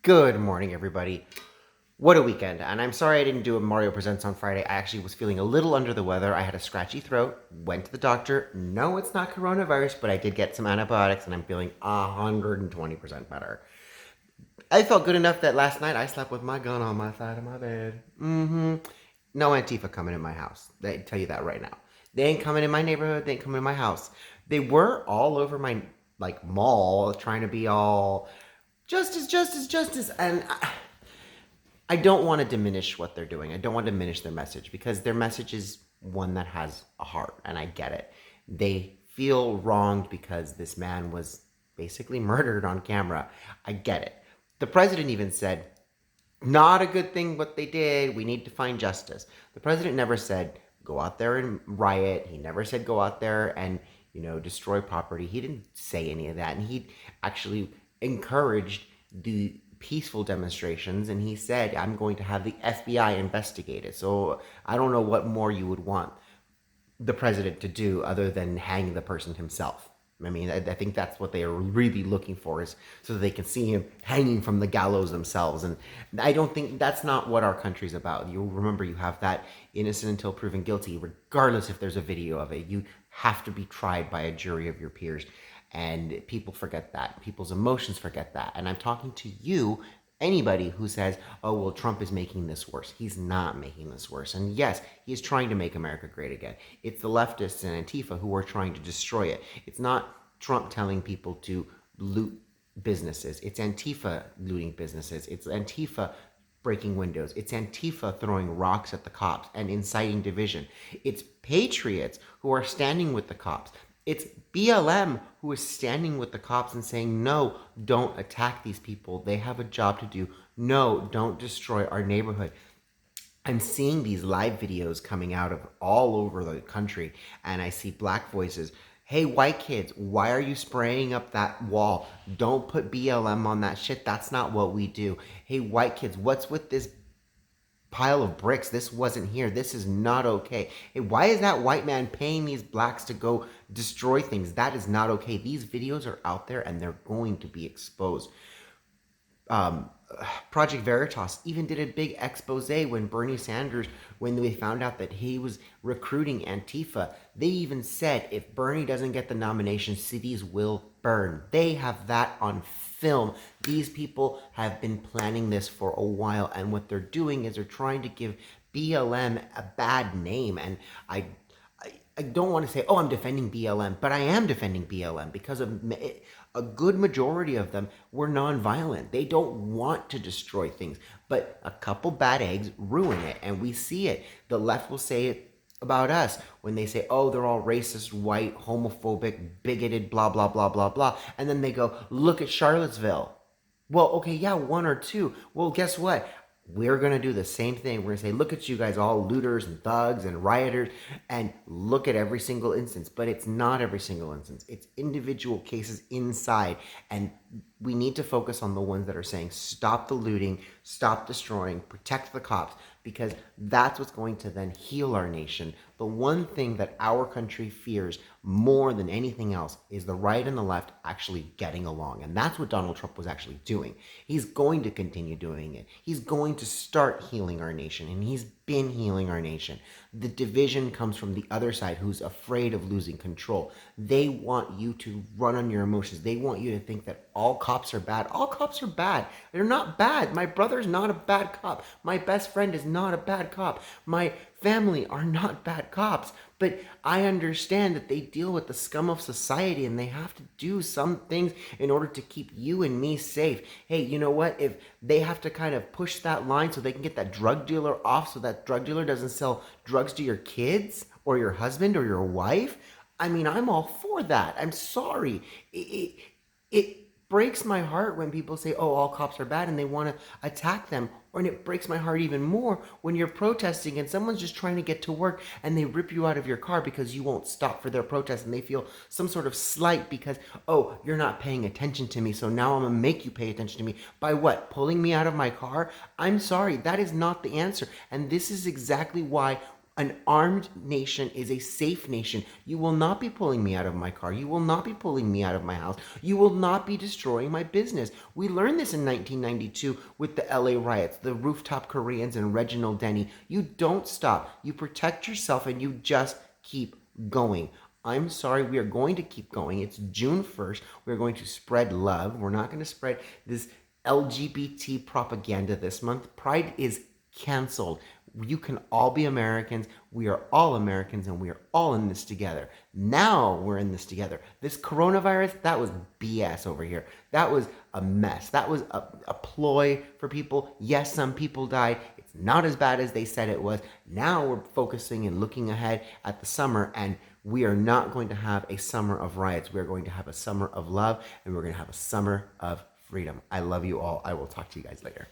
Good morning, everybody. What a weekend. And I'm sorry I didn't do a Mario Presents on Friday. I actually was feeling a little under the weather. I had a scratchy throat, went to the doctor. No, it's not coronavirus, but I did get some antibiotics and I'm feeling 120% better. I felt good enough that last night I slept with my gun on my side of my bed. No Antifa coming in my house. I tell you that right now. They ain't coming in my neighborhood. They ain't coming in my house. They were all over my mall trying to be all justice, justice, justice. And I don't want to diminish what they're doing. I don't want to diminish their message because their message is one that has a heart, and I get it. They feel wronged because this man was basically murdered on camera. I get it. The president even said, not a good thing what they did. We need to find justice. The president never said, go out there and riot. He never said, go out there and, destroy property. He didn't say any of that. And he actually encouraged the peaceful demonstrations, and he said, I'm going to have the FBI investigate it. So I don't know what more you would want the president to do other than hang the person himself. I mean, I think that's what they are really looking for, is so that they can see him hanging from the gallows themselves. And I don't think that's not what our country's about. You remember, you have that innocent until proven guilty, regardless if there's a video of it. You have to be tried by a jury of your peers. And people forget that. People's emotions forget that. And I'm talking to you, anybody who says, oh, well, Trump is making this worse. He's not making this worse. And yes, he's trying to make America great again. It's the leftists and Antifa who are trying to destroy it. It's not Trump telling people to loot businesses. It's Antifa looting businesses. It's Antifa breaking windows. It's Antifa throwing rocks at the cops and inciting division. It's patriots who are standing with the cops. It's BLM who is standing with the cops and saying, no, don't attack these people. They have a job to do. No, don't destroy our neighborhood. I'm seeing these live videos coming out of all over the country, and I see black voices. Hey, white kids, why are you spraying up that wall? Don't put BLM on that shit. That's not what we do. Hey, white kids, what's with this pile of bricks? This wasn't here. This is not okay. Hey, why is that white man paying these blacks to go destroy things? That is not okay. These videos are out there and they're going to be exposed. Project Veritas even did a big expose when Bernie Sanders, when they found out that he was recruiting Antifa. They even said, if Bernie doesn't get the nomination, cities will burn. They have that on film. These people have been planning this for a while, and what they're doing is they're trying to give BLM a bad name. And I don't want to say, oh, I'm defending BLM, but I am defending BLM because a good majority of them were nonviolent. They don't want to destroy things, but a couple bad eggs ruin it, and we see it. The left will say it about us when they say, oh, they're all racist, white, homophobic, bigoted, blah, blah, blah, blah, blah. And then they go, look at Charlottesville. Well, okay, yeah, one or two. Well, guess what? We're going to do the same thing. We're going to say, look at you guys, all looters and thugs and rioters, and look at every single instance. But it's not every single instance. It's individual cases inside. And we need to focus on the ones that are saying, stop the looting, stop destroying, protect the cops, because that's what's going to then heal our nation. The one thing that our country fears more than anything else is the right and the left actually getting along. And that's what Donald Trump was actually doing. He's going to continue doing it. He's going to start healing our nation, and he's been healing our nation. The division comes from the other side, who's afraid of losing control. They want you to run on your emotions. They want you to think that all cops are bad. All cops are bad. They're not bad. My brother's not a bad cop. My best friend is not a bad cop. My family are not bad cops. But I understand that they deal with the scum of society, and they have to do some things in order to keep you and me safe. Hey, you know what? If they have to kind of push that line so they can get that drug dealer off, so that drug dealer doesn't sell drugs to your kids or your husband or your wife, I mean, I'm all for that. I'm sorry. It breaks my heart when people say, oh, all cops are bad, and they want to attack them. And it breaks my heart even more when you're protesting and someone's just trying to get to work and they rip you out of your car because you won't stop for their protest, and they feel some sort of slight because, oh, you're not paying attention to me, so now I'm going to make you pay attention to me. By what? Pulling me out of my car? I'm sorry, that is not the answer. And this is exactly why An armed nation is a safe nation. You will not be pulling me out of my car. You will not be pulling me out of my house. You will not be destroying my business. We learned this in 1992 with the LA riots, the rooftop Koreans and Reginald Denny. You don't stop. You protect yourself and you just keep going. I'm sorry, we are going to keep going. It's June 1st. We're going to spread love. We're not going to spread this LGBT propaganda this month. Pride is canceled. You can all be Americans. We are all Americans and we are all in this together. Now we're in this together. This coronavirus, that was BS over here. That was a mess. That was a ploy for people. Yes, some people died. It's not as bad as they said it was. Now we're focusing and looking ahead at the summer, and we are not going to have a summer of riots. We're going to have a summer of love, and we're going to have a summer of freedom. I love you all. I will talk to you guys later.